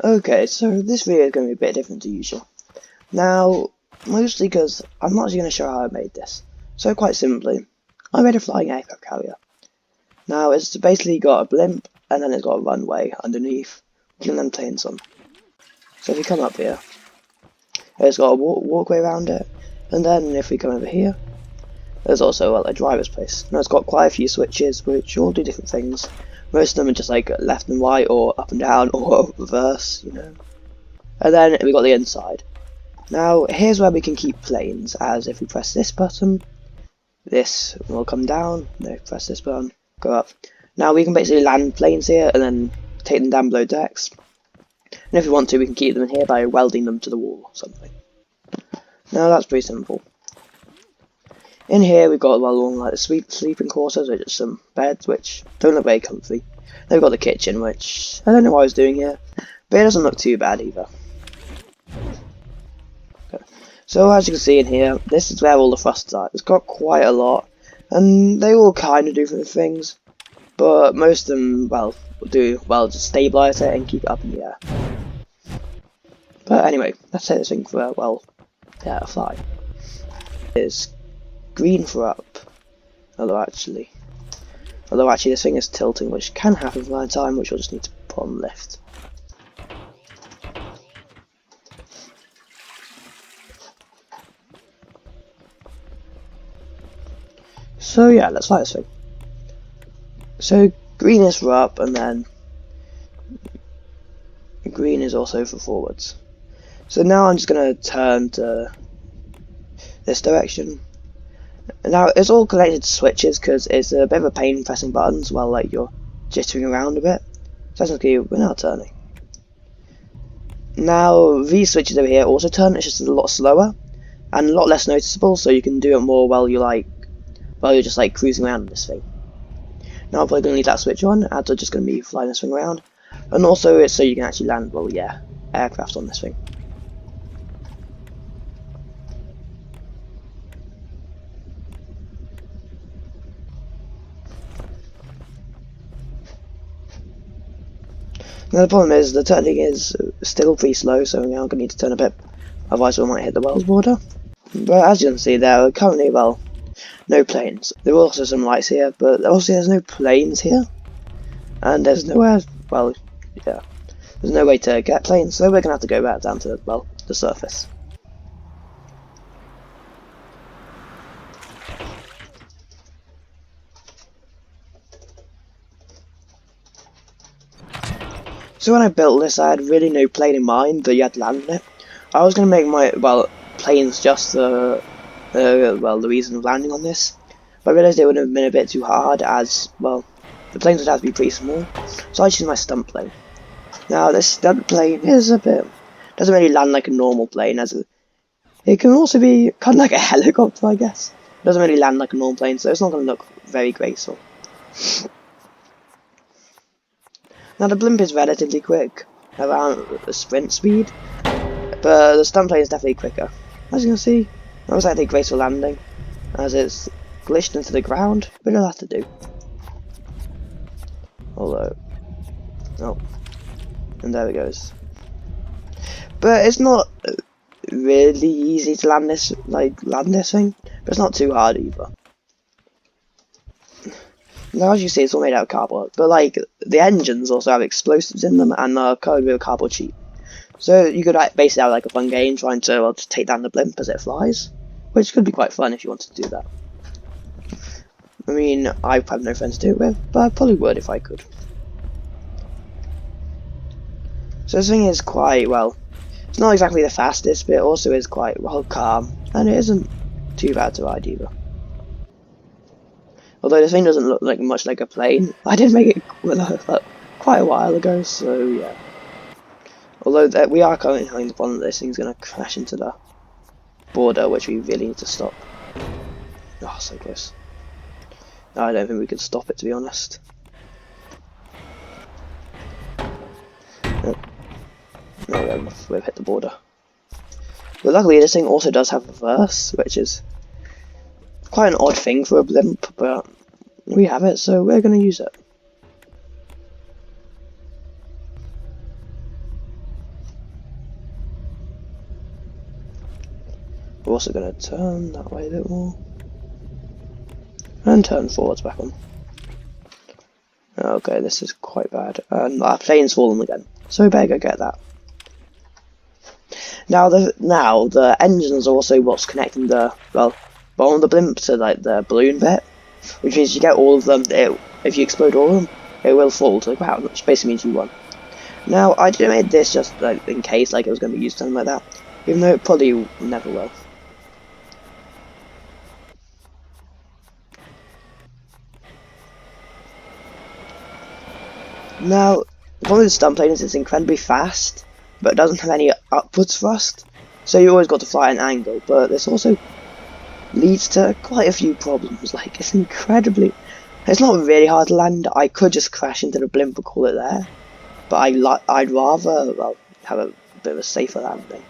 Okay, so this video is going to be a bit different to usual. Now, mostly because I'm not actually going to show how I made this. So quite simply, I made a flying aircraft carrier. Now, it's basically got a blimp, and then it's got a runway underneath, and then planes on. So if you come up here, it's got a walkway around it, and then if we come over here, there's also a driver's place. Now it's got quite a few switches, which all do different things. Most of them are just like left and right, or up and down, or reverse, you know. And then we got the inside. Now, here's where we can keep planes, as if we press this button, this will come down, no, press this button, go up. Now we can basically land planes here, and then take them down below decks. And if we want to, we can keep them in here by welding them to the wall or something. Now that's pretty simple. In here we've got like the sleeping quarters, which are some beds which don't look very comfy. Then we've got the kitchen, which I don't know what I was doing here, but it doesn't look too bad either. Okay. So as you can see in here, this is where all the thrusters are. It's got quite a lot, and they all kind of do different things, but most of them, well, do well to stabilize it and keep it up in the air. But anyway, let's say this thing for a fly. Is green for up, although actually this thing is tilting, which can happen from time to time, which we'll just need to put on lift. So yeah, let's fly this thing. So green is for up, and then green is also for forwards. So now I'm just going to turn to this direction. Now it's all connected to switches because it's a bit of a pain pressing buttons while like you're jittering around a bit. So essentially we're now turning. Now these switches over here also turn, it's just a lot slower and a lot less noticeable, so you can do it more while you're just like cruising around this thing. Now I'm probably going to leave that switch on, as I'm just going to be flying this thing around, and also it's so you can actually land, aircraft on this thing. Now the problem is, the turning is still pretty slow, so now I'm going to need to turn a bit, otherwise we might hit the world border. But as you can see, there are currently, no planes. There are also some lights here, but also there's no planes here. And there's nowhere, there's no way to get planes, so we're going to have to go back down to, the surface. So when I built this, I had really no plane in mind that you had to land in it. I was going to make my, planes just the reason of landing on this. But I realised it would have been a bit too hard, as, the planes would have to be pretty small. So I choose my stunt plane. Now this stunt plane is doesn't really land like a normal plane, it can also be kind of like a helicopter, I guess. It doesn't really land like a normal plane, so it's not going to look very graceful. Now the blimp is relatively quick, around a sprint speed, but the stunt plane is definitely quicker. As you can see, that was actually a graceful landing, as it's glitched into the ground, but it'll have to do. Although, and there it goes. But it's not really easy to land this thing, but it's not too hard either. Now as you see, it's all made out of cardboard, but the engines also have explosives in them and are covered with a cardboard sheet. So you could basically have a fun game trying to just take down the blimp as it flies, which could be quite fun if you wanted to do that. I mean, I have no friends to do it with, but I probably would if I could. So this thing is quite, it's not exactly the fastest, but it also is quite, calm, and it isn't too bad to ride either. Although this thing doesn't look much like a plane. I did make it quite a while ago, so yeah. Although we are currently having the problem that this thing's going to crash into the border, which we really need to stop. Oh, so close. No, I don't think we could stop it, to be honest. No, we've hit the border. But luckily this thing also does have reverse, which is quite an odd thing for a blimp, but we have it, so we're going to use it. We're also going to turn that way a bit more. And turn forwards back on. Okay, this is quite bad. And our plane's fallen again. So we better go get that. Now the engines are also what's connecting the bottom of the blimp to like the balloon bit. Which means you get all of them, if you explode all of them, it will fall to the ground, which basically means you won. Now, I just made this just like in case like it was going to be used something like that, even though it probably never will. Now, the problem with the stuntplane is it's incredibly fast, but it doesn't have any upwards thrust, so you always got to fly at an angle, but this also leads to quite a few problems. Like, it's not really hard to land. I could just crash into the blimp and call it there, but I'd rather, have a bit of a safer landing.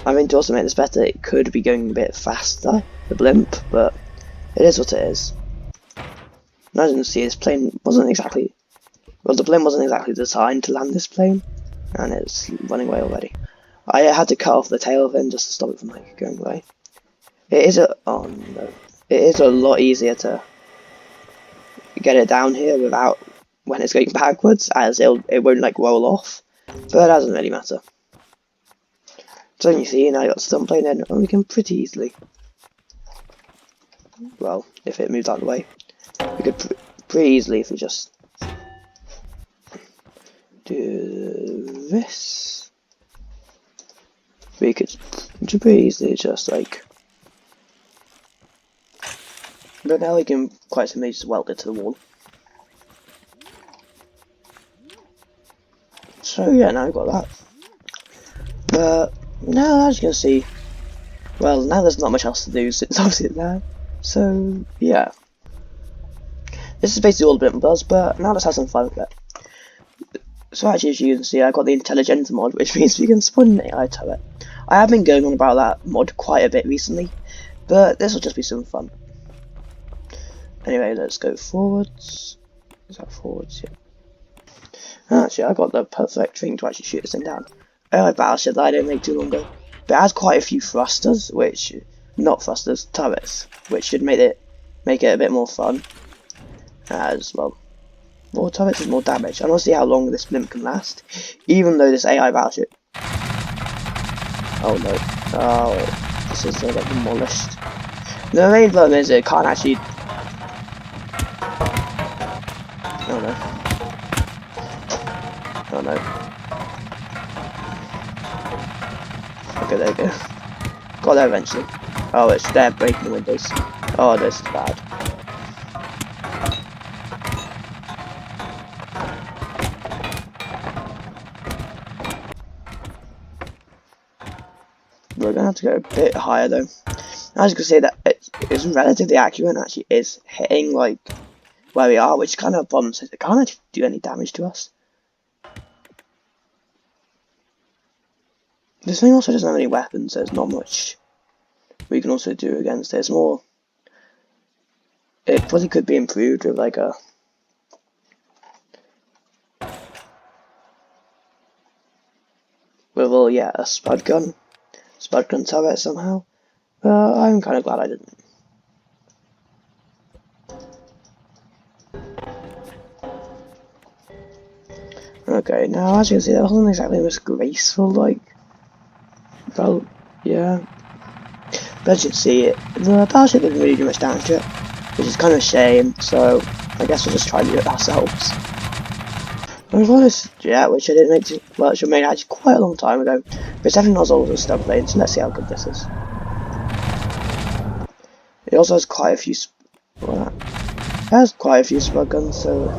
I mean, to also make this better, it could be going a bit faster, the blimp, but it is what it is. And as you can see, this plane wasn't exactly, the blimp wasn't exactly designed to land this plane, and it's running away already. I had to cut off the tail fin just to stop it from like going away. It is it is a lot easier to get it down here without when it's going backwards, as it won't like roll off, but that doesn't really matter. So you see, now I got stunt plane in, and we can pretty easily, well, if it moves out of the way, we could pretty easily if we just do this. We could pretty easily just like, but now we can quite simply just weld it to the wall. So yeah, now we've got that. But now, as you can see, well, now there's not much else to do since obviously it's there. So yeah, this is basically all the blimp does, but now let's have some fun with it. So actually, as you can see, I got the Intelligence mod, which means we can spawn an AI turret. I have been going on about that mod quite a bit recently, but this will just be some fun. Anyway, let's go forwards. Is that forwards? Yeah. Actually, I got the perfect thing to actually shoot this thing down. AI battleship that I didn't make too long ago. But it has quite a few thrusters, turrets, which should make it a bit more fun. As well, more turrets is more damage. I want to see how long this blimp can last, even though this AI battleship. Oh no! Oh, this is gonna get demolished. The main problem is it can't actually. Oh no! Oh no! Okay, there we go. Got there eventually. Oh, it's there breaking the windows. Oh, this is bad. We're gonna have to go a bit higher though. As you can see, that it's relatively accurate and actually is hitting like where we are, which is kind of a problem since it can't actually do any damage to us. This thing also doesn't have any weapons, so there's not much we can also do against it. It's more, it probably could be improved with like a a spud gun turret somehow. I'm kind of glad I didn't. Okay, now as you can see, that wasn't exactly the most graceful, like, well, yeah. But as you can see, the battleship didn't really do much damage to it, which is kind of a shame, so I guess we'll just try to do it ourselves. And we've honest, yeah, which I didn't make too, well, it should have made actually quite a long time ago, but it's definitely not as old as stunt plane, so let's see how good this is. It also has quite a few, well, it has quite a few spud guns, so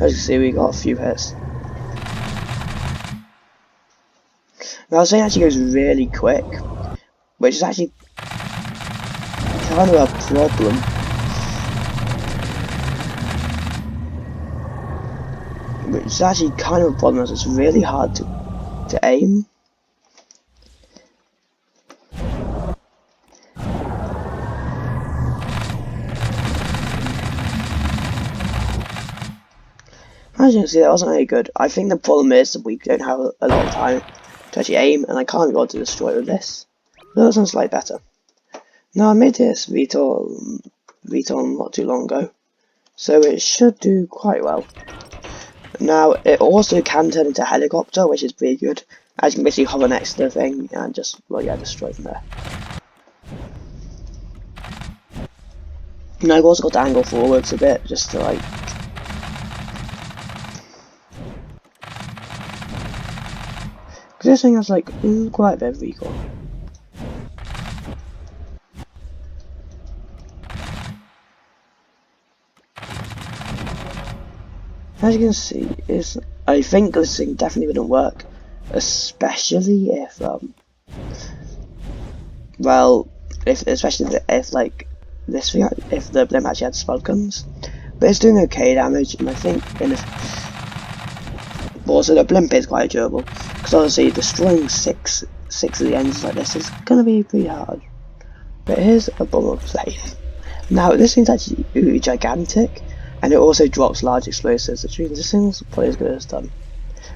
as you can see, we got a few hits. Now, this thing actually goes really quick, which is actually kind of a problem. Which is actually kind of a problem, as it's really hard to aim. As you can see, that wasn't very good. I think the problem is that we don't have a lot of time to actually aim, and I can't be able to destroy it with this. So that sounds like better. Now I made this VTOL not too long ago, so it should do quite well. Now it also can turn into a helicopter, which is pretty good, as you can basically hover next to the thing and just, well, yeah, destroy from there. Now I've also got to angle forwards a bit, just to like... because this thing has like quite a bit of recoil. As you can see, I think this thing definitely wouldn't work, especially if if like this thing, if the blimp actually had spud guns. But it's doing okay damage, and I think also the blimp is quite durable, because obviously destroying six of the engines like this is gonna be pretty hard. But here's a bomber plane. Now this thing's actually really gigantic, and it also drops large explosives, which means this thing's probably as good as done.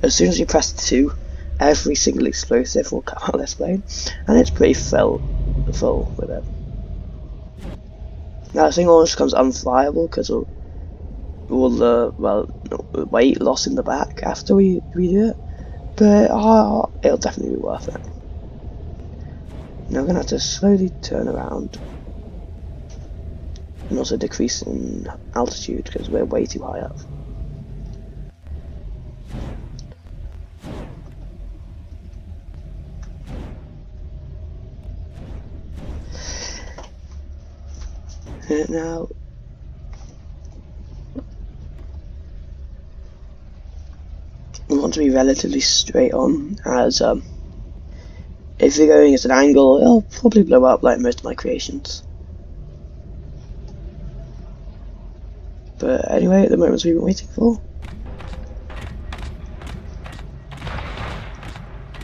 As soon as you press 2, every single explosive will come out of this plane, and it's pretty full with it. Now this thing almost becomes unflyable because of all the weight loss in the back after we do it, but it'll definitely be worth it. Now we're gonna have to slowly turn around, and also decrease in altitude because we're way too high up. Now we want to be relatively straight on, as if you're going at an angle, it'll probably blow up like most of my creations. But anyway, at the moments we've been waiting for.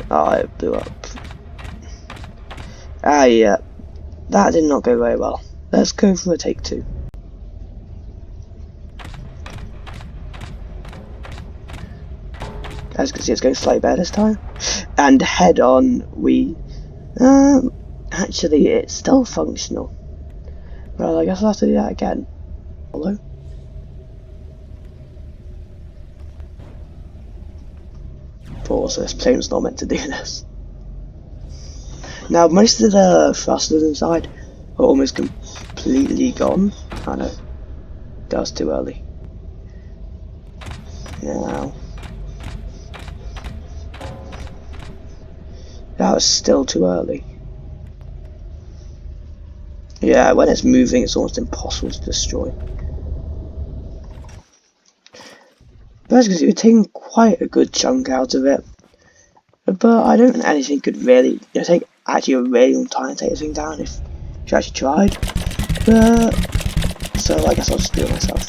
Oh, it blew up. Ah, yeah, that did not go very well. Let's go for a take 2. As you can see, it's going slightly better this time. And head on, actually, it's still functional. Well, I guess I'll have to do that again. Hello? But also, this plane's not meant to do this. Now, most of the thrusters inside are almost completely gone. I know, that was too early. Now, that was still too early. Yeah, when it's moving, it's almost impossible to destroy. But as you can see, we're taking quite a good chunk out of it. But I don't think anything could really, take actually a really long time to take this thing down if you actually tried. But so I guess I'll just do it myself.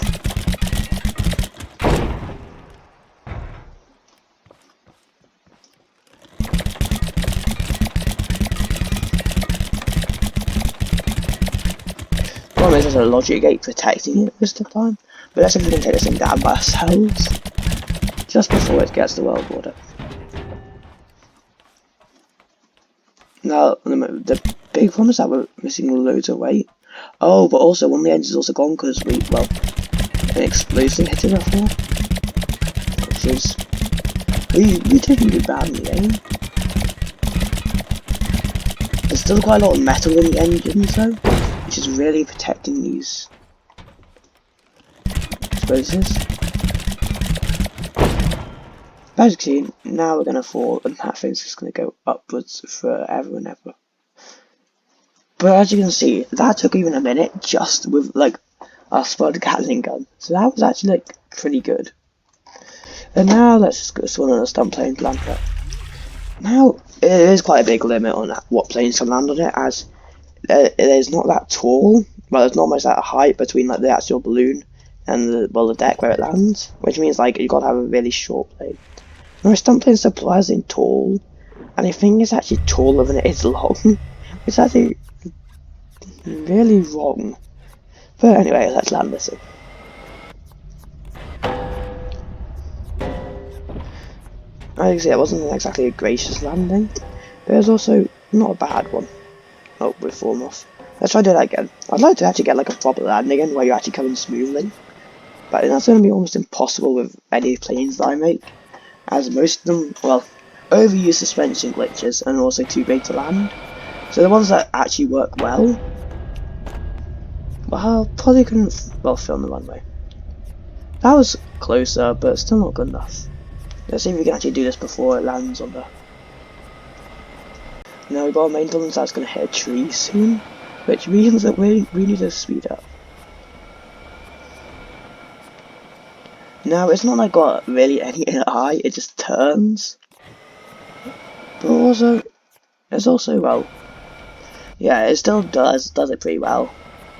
The problem is there's a logic gate protecting it most of the time, but let's see if we can take this thing down by ourselves just before it gets the world order. Now, the big problem is that we're missing loads of weight. Oh, but also one of the engines is also gone because an explosive hit it before. Which is, we didn't do bad in the game. There's still quite a lot of metal in the engines though, which is really protecting these explosives. As you can see, now we're going to fall, and that thing's just going to go upwards forever and ever. But as you can see, that took even a minute just with like a spud Gatling gun. So that was actually like pretty good. And now let's just go to one of the stunt planes land it. Now it is quite a big limit on what planes can land on it, as it is not that tall. Well, there's not much that height between like the actual balloon and the deck where it lands, which means like you've got to have a really short plane. Now, a stunt plane is surprisingly tall, and I think it's actually taller than it is long. It's actually really wrong. But anyway, let's land this thing. As you can see, it wasn't exactly a gracious landing, but it was also not a bad one. Oh, we've fallen off. Let's try to do that again. I'd like to actually get like a proper landing again, where you're actually coming smoothly. But that's going to be almost impossible with any planes that I make, as most of them, well, overuse suspension glitches and also too big to land. So the ones that actually work well, probably couldn't, well, film the runway. That was closer, but still not good enough. Let's see if we can actually do this before it lands on the... Now we've got a maintenance that's going to hit a tree soon, which means that we need to speed up. Now it's not like got really any eye, it just turns. But also, it's also, well, yeah, it still does it pretty well.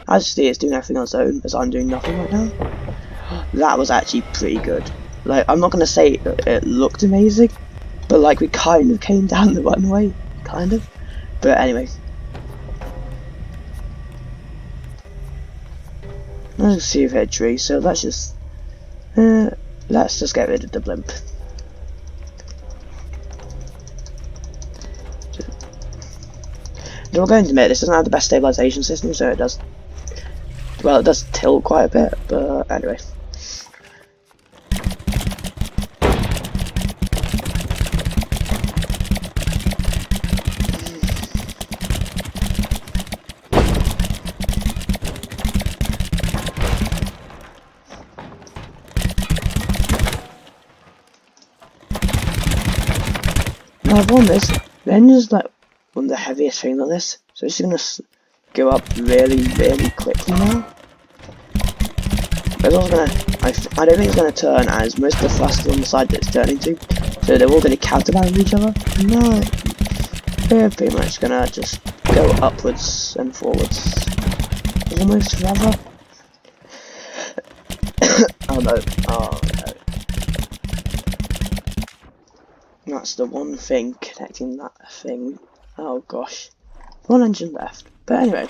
As you see, it's doing everything on its own, as I'm doing nothing right now. That was actually pretty good. Like, I'm not gonna say it looked amazing, but like we kind of came down the runway, kind of. But anyway, let's see if it hit a tree. So let's just get rid of the blimp. Now we're going to admit this doesn't have the best stabilization system, so it does. Well, it does tilt quite a bit, but anyway. Now I've won this. The engine's like one of the heaviest things on this, so it's gonna go up really, really quickly now. But it's also gonna, I don't think it's gonna turn, as most of the thrust is on the side that it's turning to, so they're all gonna counterbalance each other. No, they're pretty much gonna just go upwards and forwards, almost forever. Oh no, oh no. That's the one thing connecting that thing. Oh gosh, one engine left. But anyway,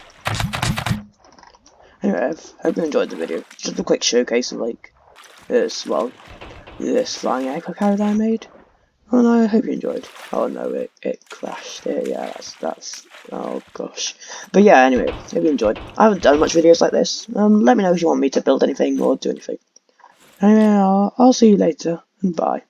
I hope you enjoyed the video. Just a quick showcase of like this, well, this flying aircraft carrier that I made, and I hope you enjoyed. Oh no, it crashed. Yeah, that's oh gosh. But yeah, anyway, hope you enjoyed. I haven't done much videos like this. Let me know if you want me to build anything or do anything. Anyway, I'll see you later, and bye.